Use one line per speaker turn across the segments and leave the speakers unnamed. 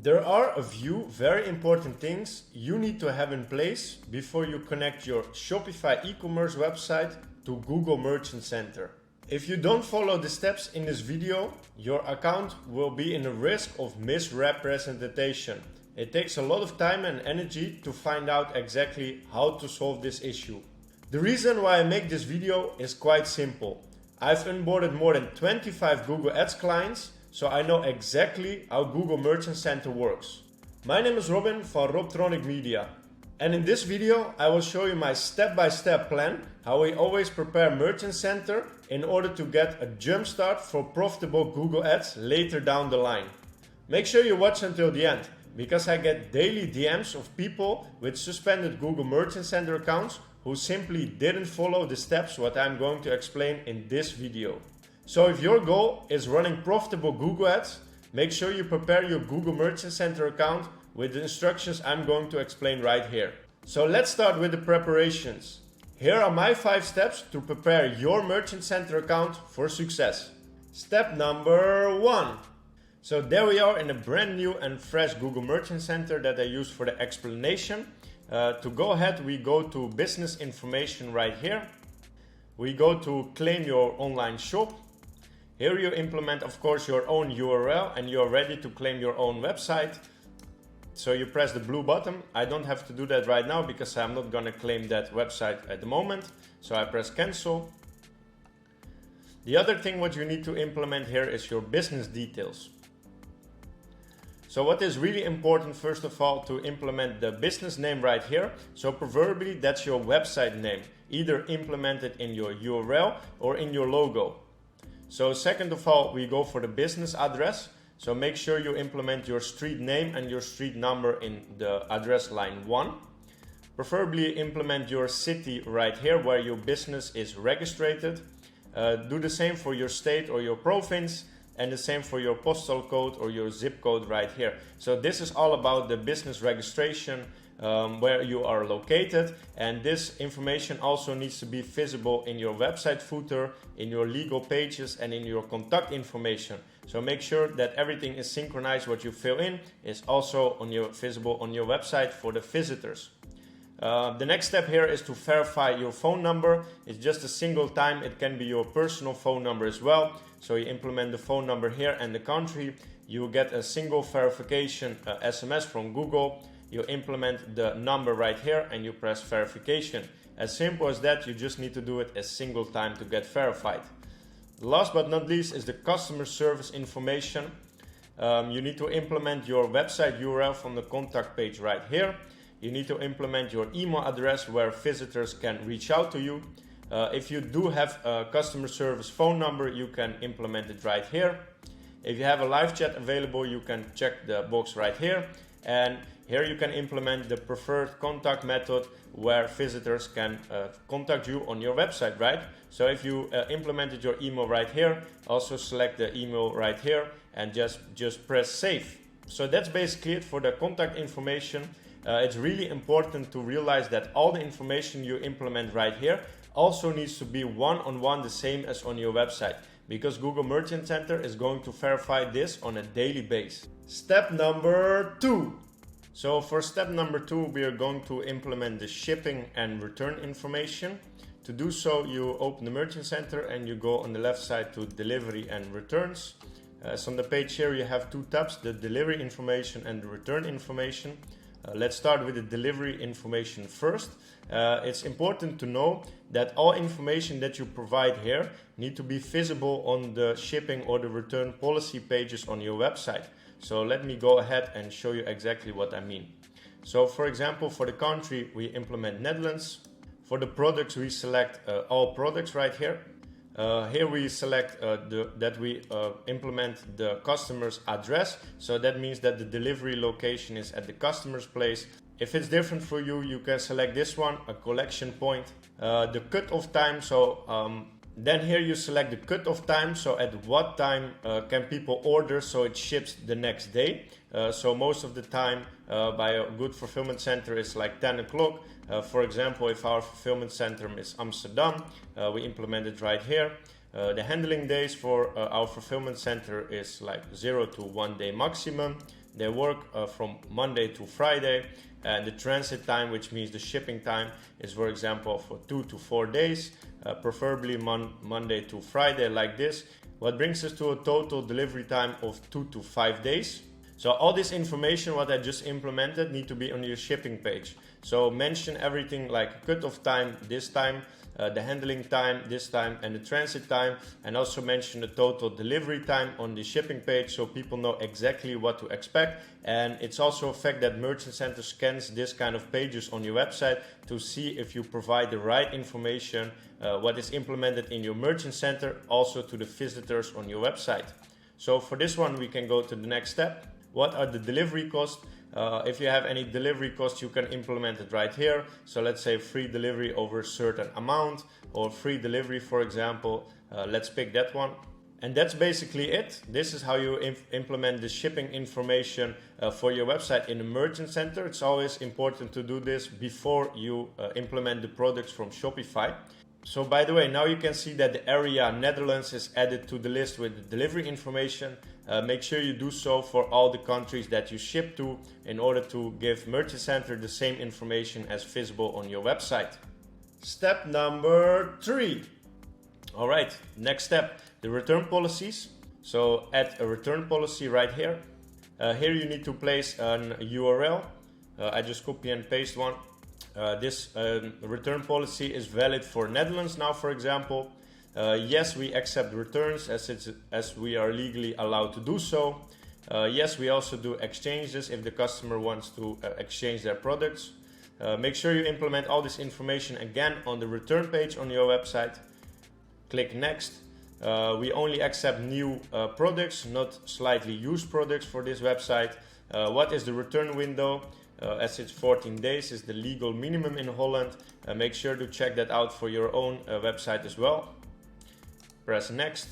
There are a few very important things you need to have in place before you connect your Shopify e-commerce website to Google Merchant Center. If you don't follow the steps in this video, your account will be in a risk of misrepresentation. It takes a lot of time and energy to find out exactly how to solve this issue. The reason why I make this video is quite simple. I've onboarded more than 25 Google Ads clients, so I know exactly how Google Merchant Center works. My name is Robin from Robtronic Media. And in this video, I will show you my step-by-step plan how we always prepare Merchant Center in order to get a jump start for profitable Google Ads later down the line. Make sure you watch until the end, because I get daily DMs of people with suspended Google Merchant Center accounts who simply didn't follow the steps what I'm going to explain in this video. So if your goal is running profitable Google Ads, make sure you prepare your Google Merchant Center account with the instructions I'm going to explain right here. So let's start with the preparations. Here are my 5 steps to prepare your Merchant Center account for success. Step number 1. So there we are in a brand new and fresh Google Merchant Center that I use for the explanation. To go ahead, we go to business information right here. We go to claim your online shop. Here you implement, of course, your own URL and you're ready to claim your own website. So you press the blue button. I don't have to do that right now because I'm not going to claim that website at the moment. So I press cancel. The other thing what you need to implement here is your business details. So what is really important, first of all, to implement the business name right here. So preferably that's your website name, either implemented in your URL or in your logo. So second of all, we go for the business address. So make sure you implement your street name and your street number in the address line 1. Preferably implement your city right here where your business is registered. Do the same for your state or your province, and the same for your postal code or your zip code right here. So this is all about the business registration, where you are located, and this information also needs to be visible in your website footer, in your legal pages, and in your contact information. So make sure that everything is synchronized. What you fill in is also visible on your website for the visitors. The next step here is to verify your phone number. It's just a single time. It can be your personal phone number as well. So you implement the phone number here and the country. You get a single verification SMS from Google. You implement the number right here and you press verification. As simple as that. You just need to do it a single time to get verified. Last but not least is the customer service information. You need to implement your website URL from the contact page right here. You need to implement your email address where visitors can reach out to you. If you do have a customer service phone number, you can implement it right here. If you have a live chat available, you can check the box right here. And here you can implement the preferred contact method where visitors can contact you on your website, right? So if you implemented your email right here, also select the email right here and just press save. So that's basically it for the contact information. It's really important to realize that all the information you implement right here also needs to be one-on-one the same as on your website, because Google Merchant Center is going to verify this on a daily basis. Step number 2. So for step number 2, we are going to implement the shipping and return information. To do so, you open the Merchant Center and you go on the left side to delivery and returns. So on the page here, you have 2 tabs, the delivery information and the return information. Let's start with the delivery information first. It's important to know that all information that you provide here need to be visible on the shipping or the return policy pages on your website. So let me go ahead and show you exactly what I mean. So for example, for the country, we implement Netherlands. For the products, we select all products right here. Here we select that we implement the customer's address. So that means that the delivery location is at the customer's place. If it's different for you, you can select this one, a collection point. The cutoff time, then here you select the cutoff time. So at what time can people order so it ships the next day. So most of the time by a good fulfillment center is like 10 o'clock. For example, if our fulfillment center is Amsterdam, we implement it right here. The handling days for our fulfillment center is like 0 to 1 day maximum. They work from Monday to Friday, and the transit time, which means the shipping time, is for example for 2 to 4 days, preferably Monday to Friday like this. What brings us to a total delivery time of 2 to 5 days. So all this information what I just implemented need to be on your shipping page. So mention everything like cutoff time, this time, the handling time, this time, and the transit time, and also mention the total delivery time on the shipping page so people know exactly what to expect. And it's also a fact that Merchant Center scans this kind of pages on your website to see if you provide the right information, what is implemented in your Merchant Center, also to the visitors on your website. So for this one, we can go to the next step. What are the delivery costs? If you have any delivery costs, you can implement it right here. So let's say free delivery over a certain amount, or free delivery, for example. Let's pick that one. And that's basically it. This is how you implement the shipping information for your website in the Merchant Center. It's always important to do this before you implement the products from Shopify. So by the way, now you can see that the area Netherlands is added to the list with the delivery information. Make sure you do so for all the countries that you ship to in order to give Merchant Center the same information as visible on your website. Step number 3. All right, next step, the return policies. So add a return policy right here. Here you need to place an URL. I just copy and paste one. This return policy is valid for Netherlands now, for example. Yes, we accept returns as we are legally allowed to do so. Yes, we also do exchanges if the customer wants to exchange their products. Make sure you implement all this information again on the return page on your website. Click next. We only accept new products, not slightly used products for this website. What is the return window? As it's 14 days is the legal minimum in Holland. Make sure to check that out for your own website as well. Press next.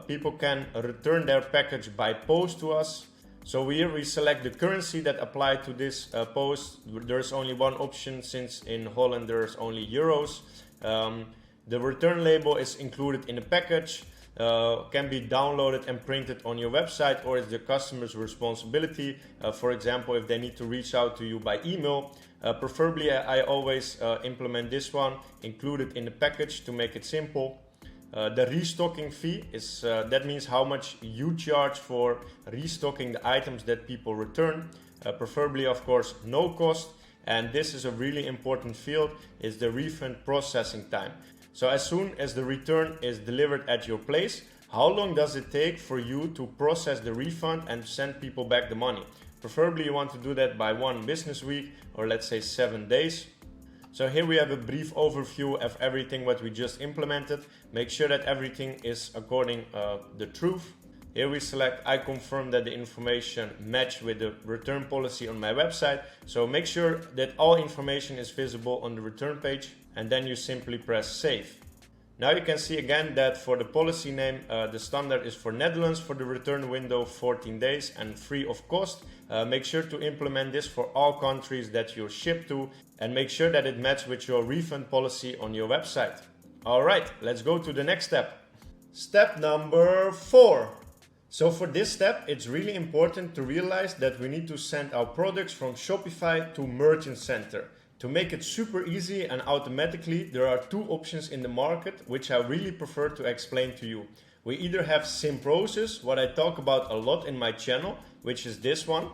People can return their package by post to us. So here we select the currency that applied to this post. There's only one option since in Holland there's only euros. The return label is included in the package. Can be downloaded and printed on your website, or it's the customer's responsibility. For example, if they need to reach out to you by email, preferably I always implement this one, include it in the package to make it simple. The restocking fee is that means how much you charge for restocking the items that people return. Preferably, of course, no cost. And this is a really important field, is the refund processing time. So as soon as the return is delivered at your place, how long does it take for you to process the refund and send people back the money? Preferably you want to do that by 1 business week, or let's say 7 days. So here we have a brief overview of everything what we just implemented. Make sure that everything is according the truth. Here we select I confirm that the information match with the return policy on my website. So make sure that all information is visible on the return page, and then you simply press save. Now you can see again that for the policy name, the standard is for Netherlands for the return window 14 days and free of cost. Make sure to implement this for all countries that you ship to, and make sure that it matches with your refund policy on your website. Alright, let's go to the next step. Step number 4. So for this step, it's really important to realize that we need to send our products from Shopify to Merchant Center. To make it super easy and automatically, there are 2 options in the market which I really prefer to explain to you. We either have Simprocess, what I talk about a lot in my channel, which is this one.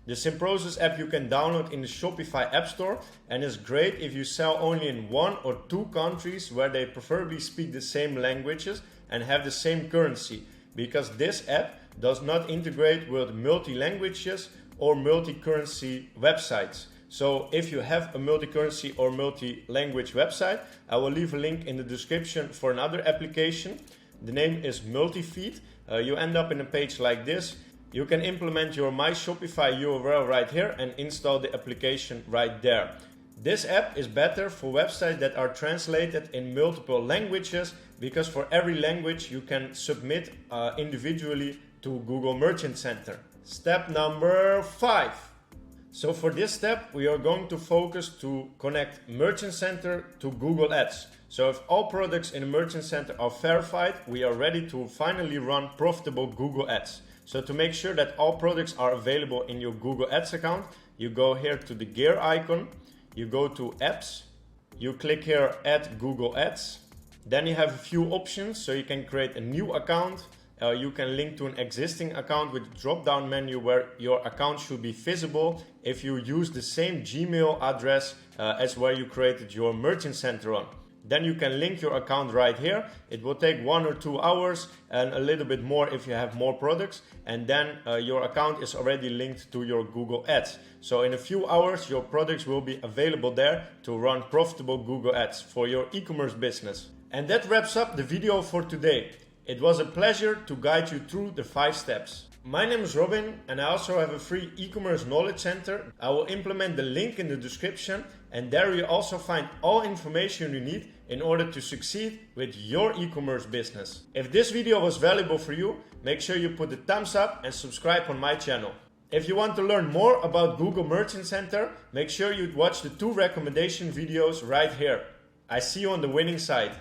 The Simprocess app you can download in the Shopify App Store, and is great if you sell only in 1 or 2 countries where they preferably speak the same languages and have the same currency. Because this app does not integrate with multi-languages or multi-currency websites. So if you have a multi-currency or multi-language website, I will leave a link in the description for another application. The name is Multifeed. You end up in a page like this. You can implement your My Shopify URL right here and install the application right there. This app is better for websites that are translated in multiple languages, because for every language you can submit individually to Google Merchant Center. Step number 5. So for this step, we are going to focus to connect Merchant Center to Google Ads. So if all products in the Merchant Center are verified, we are ready to finally run profitable Google Ads. So to make sure that all products are available in your Google Ads account, you go here to the gear icon, you go to apps, you click here add Google Ads. Then you have a few options, so you can create a new account. You can link to an existing account with a drop-down menu where your account should be visible if you use the same Gmail address as where you created your Merchant Center on. Then you can link your account right here. It will take 1 or 2 hours and a little bit more if you have more products. And then your account is already linked to your Google Ads. So in a few hours, your products will be available there to run profitable Google Ads for your e-commerce business. And that wraps up the video for today. It was a pleasure to guide you through the 5 steps. My name is Robin and I also have a free e-commerce knowledge center. I will implement the link in the description, and there you also find all information you need in order to succeed with your e-commerce business. If this video was valuable for you, make sure you put a thumbs up and subscribe on my channel. If you want to learn more about Google Merchant Center, make sure you watch the 2 recommendation videos right here. I see you on the winning side.